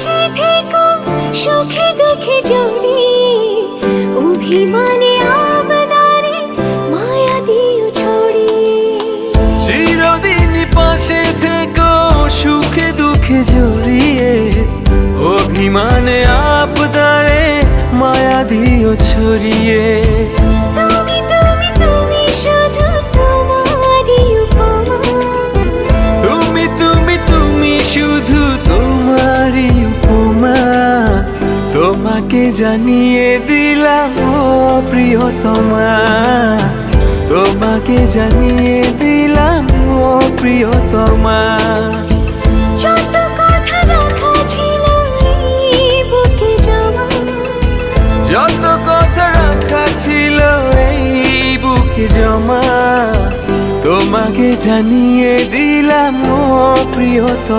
পাশে থেকো সুখে দুঃখে জড়িয়ে, অভিমানে আবদারে মায়া দিও ছড়িয়ে। চিরদিন পাশে থেকো সুখে দুঃখে জড়িয়ে, অভিমানে আবদারে মায়া দিও ছড়িয়ে। তুমি তুমি তুমি শুধু তোমারই উপমা, তুমি তুমি তুমি শুধু তোমারই উপমা। তোমাকে জানিয়ে দিলাম ও প্রিয়তমা, তোমাকে জানিয়ে দিলাম ও প্রিয়তমা। যত কথা রাখা ছিল এই বুকে জমা, যত কথা রাখা ছিল এই বুকে জমা, তোমাকে জানিয়ে দিলাম ও প্রিয়তমা।